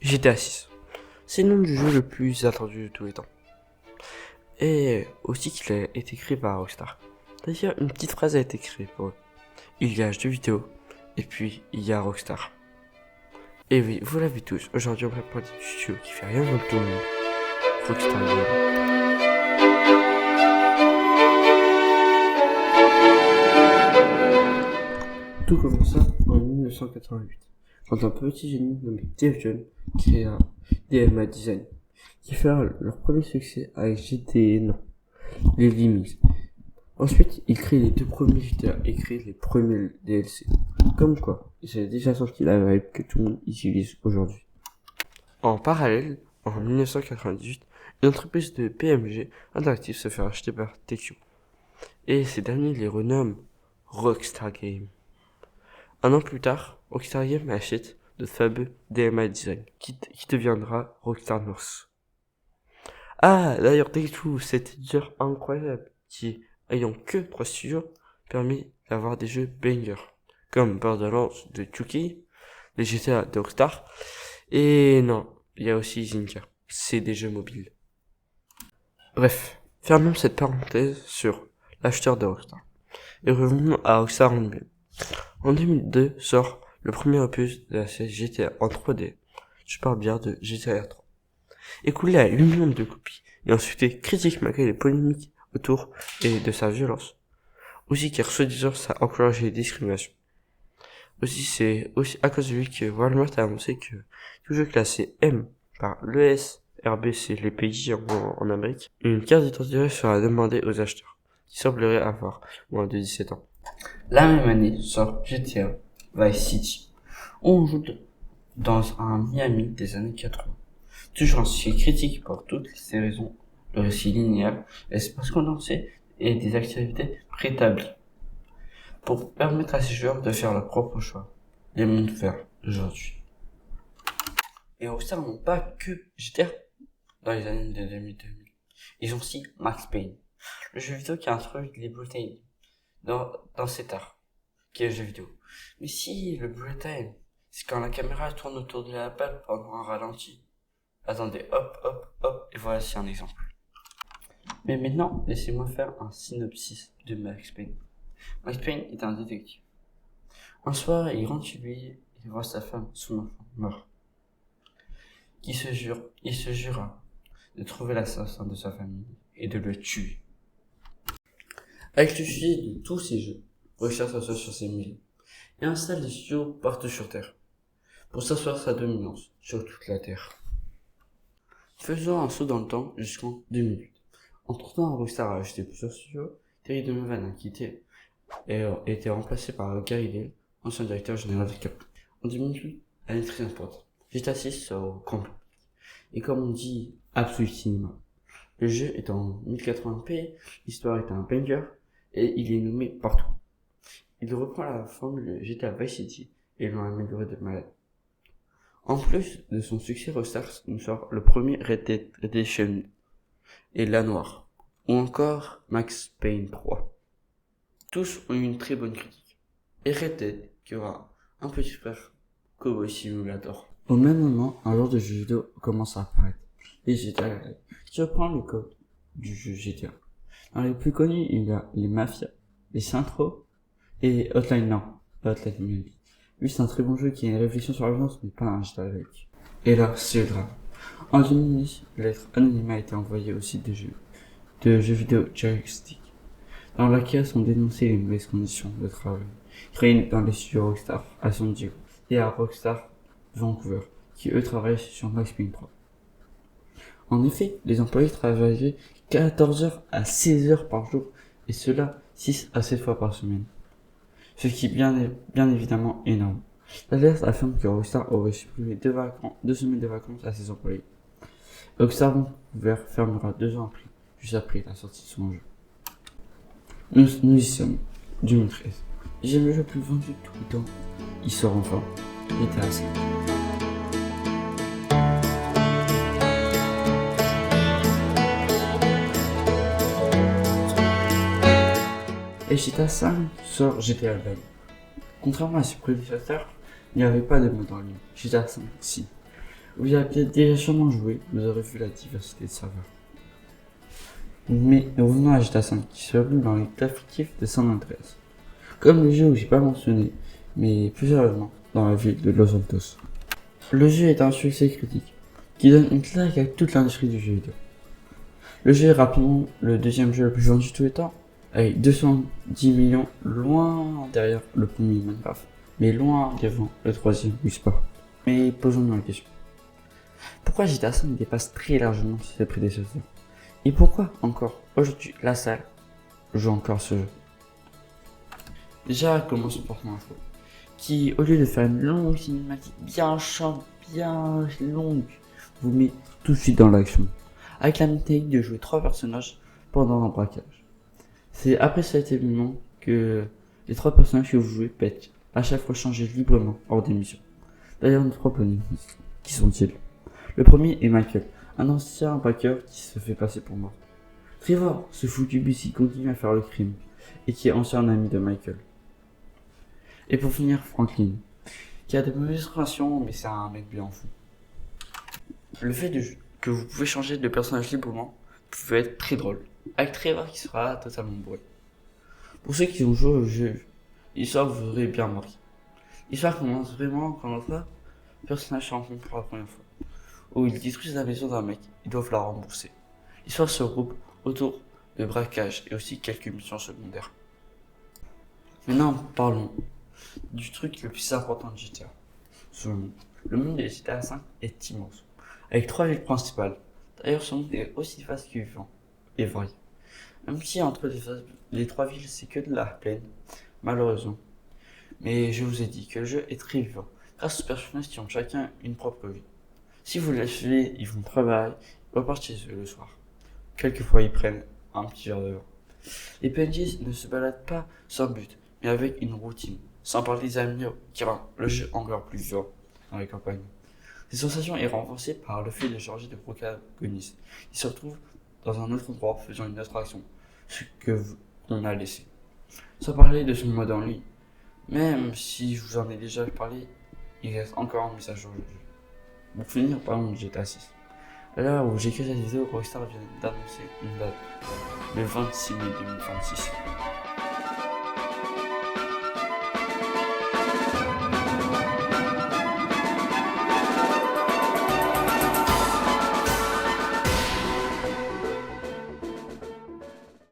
GTA 6. C'est le nom du jeu le plus attendu de tous les temps. Et aussi qu'il a été créé par Rockstar. D'ailleurs, une petite phrase a été créée pour eux. Il y a jeux vidéo, et puis il y a Rockstar. Et oui, vous l'avez tous, aujourd'hui on va parler du studio qui fait rien dans tout le monde. Rockstar Games. Tout commença en 1988, quand un petit génie nommé Dave Jones créa DMA Design, qui fera leur premier succès avec GTA, les Lemmings. Ensuite, il crée les deux premiers GTA et crée les premiers DLC. Comme quoi, ils avaient déjà sorti la vibe que tout le monde utilise aujourd'hui. En parallèle, en 1998, une entreprise de PMG Interactive se fait racheter par Take-Two. Et ces derniers les renomment Rockstar Games. Un an plus tard, Rockstar Games achète le fameux DMA Design, qui deviendra Rockstar North. Ah, d'ailleurs, Take-Two, cet éditeur incroyable, qui, ayant que 3 studios, permet d'avoir des jeux bangers, comme Borderlands de 2K, les GTA de Rockstar, et non, il y a aussi Zynga, c'est des jeux mobiles. Bref, fermons cette parenthèse sur l'acheteur de Rockstar, et revenons à Rockstar en lui-même. En 2002 sort le premier opus de la série GTA en 3D, je parle bien de GTA 3, écoulé à 8 millions de copies, et ensuite critique malgré les polémiques autour et de sa violence. Aussi car soi-disant ça a encouragé les discriminations. Aussi c'est aussi à cause de lui que Walmart a annoncé que tout jeu classé M par l'ESRB, les pays en Amérique, une carte d'identité sera demandée aux acheteurs, qui sembleraient avoir moins de 17 ans. La même année sort GTA Vice City. On joue dans un Miami des années 80. Toujours un succès critique pour toutes ces raisons, le récit linéaire, l'espace condensé et des activités préétablies. Pour permettre à ces joueurs de faire leur propre choix. Les mondes verts aujourd'hui. Et Rockstar n'ont pas que GTA dans les années de 2000. Ils ont aussi Max Payne, le jeu vidéo qui a introduit les bullet time dans cet art, qui est le jeu vidéo. Mais si le bullet time, c'est quand la caméra tourne autour de la balle pendant un ralenti. Attendez, hop, et voici un exemple. Mais maintenant, laissez-moi faire un synopsis de Max Payne. Max Payne est un détective. Un soir, il rentre chez lui, il voit sa femme, son enfant, mort. Il se jura de trouver l'assassin de sa famille et de le tuer. Avec le sujet de tous ces jeux, Rockstar s'assoit sur ses milliers et installe des studios partout sur Terre pour s'asseoir sa dominance sur toute la Terre. Faisons un saut dans le temps jusqu'en 2008. Entre-temps, Rockstar a acheté plusieurs studios. Terry Donovan a quitté et a été remplacé par Gary Dale, ancien directeur général de Capcom. En 2008, elle est très importante. GTA 6 sort au grand public. Et comme on dit, Absolute Cinéma. Le jeu est en 1080p, l'histoire est un banger, et il est nommé partout. Il reprend la formule GTA Vice City et l'ont amélioré de malade. En plus de son succès, Rockstar nous sort le premier Red Dead Redemption et La Noire, ou encore Max Payne 3. Tous ont eu une très bonne critique. Et Red Dead, qui aura un petit frère, Cowboy Simulator. Au même moment, un genre de jeu vidéo commence à apparaître, les GTA, qui reprend le code du jeu GTA. Dans les plus connus, il y a les Mafia, les Syntro et Hotline Miami. Lui, c'est un très bon jeu qui a une réflexion sur la violence, mais pas un GTA avec. Et là, c'est le drame. En 2010, une lettre anonyme a été envoyée au site de jeux vidéo Joystick, dans laquelle sont dénoncées les mauvaises conditions de travail créées dans les studios Rockstar à San Diego et à Rockstar Vancouver, qui eux travaillent sur Max Payne 3. En effet, les employés travaillaient 14 heures à 16 heures par jour, et cela 6 à 7 fois par semaine. Ce qui est bien évidemment énorme. L'alerte affirme que Rockstar aurait supprimé 2 semaines de vacances à ses employés. Rockstar Vancouver fermera 2 ans après, juste après la sortie de son jeu. Nous y sommes, 2013. J'aime le jeu le plus vendu de tout le temps. Il sort enfin. GTA 5. Et GTA 5 sort GTA Online. Contrairement à ses prédécesseurs, il n'y avait pas de mode en ligne. GTA 5, si. Vous y avez déjà sûrement joué, vous aurez vu la diversité de serveurs. Mais revenons à GTA V qui se déroule dans l'état fictif de San Andreas. Comme le jeu où j'ai pas mentionné, mais plus sérieusement, dans la ville de Los Santos. Le jeu est un succès critique, qui donne une claque à toute l'industrie du jeu vidéo. Le jeu est rapidement le deuxième jeu le plus vendu de tous les temps, avec 210 millions, loin derrière le premier Minecraft, mais loin devant le troisième Wii Sport. Mais posons-nous la question. Pourquoi GTA V dépasse très largement ses prédécesseurs? Et pourquoi encore aujourd'hui la salle joue encore ce jeu? Déjà, commençons par son info, qui au lieu de faire une longue cinématique bien chiante, bien longue, vous met tout de suite dans l'action, avec la mécanique de jouer 3 personnages pendant un braquage. C'est après cet événement que les 3 personnages que vous jouez peuvent à chaque fois changer librement hors des missions. D'ailleurs, nos 3 protagonistes, qui sont-ils? Le premier est Michael, un ancien braqueur qui se fait passer pour mort. Trevor, ce foutu bus qui continue à faire le crime, et qui est ancien ami de Michael. Et pour finir, Franklin, qui a de mauvaises relations, mais c'est un mec bien fou. Le fait que vous pouvez changer de personnage librement peut être très drôle, avec Trevor qui sera totalement bourré. Pour ceux qui ont joué au jeu, l'histoire vous aurait bien marqué. L'histoire commence vraiment quand notre personnage se rencontre pour la première fois, où ils détruisent la maison d'un mec, ils doivent la rembourser. L'histoire se regroupe autour de braquage et aussi quelques missions secondaires. Maintenant, parlons du truc le plus important de GTA. Selon moi, le monde de GTA V est immense, avec 3 villes principales. D'ailleurs, ce monde est aussi vaste que vivant et varié. Même si entre les 3 villes, c'est que de la plaine, malheureusement. Mais je vous ai dit que le jeu est très vivant, grâce aux personnages qui ont chacun une propre vie. Si vous les suivez, ils vont travailler, ils repartent chez eux le soir. Quelquefois, ils prennent un petit verre de vin. Les PNJ ne se baladent pas sans but, mais avec une routine, sans parler des amis qui rend le jeu encore plus vivant dans les campagnes. Cette sensation est renforcée par le fait de changer de protagoniste. Ils se retrouvent dans un autre endroit faisant une autre action, ce que on a laissé. Sans parler de son mode en ligne, même si je vous en ai déjà parlé, il reste encore un message aujourd'hui. Pour finir, parlons de GTA 6. À l'heure où j'écris cette vidéo, Rockstar vient d'annoncer une date, le 26 mai 2026.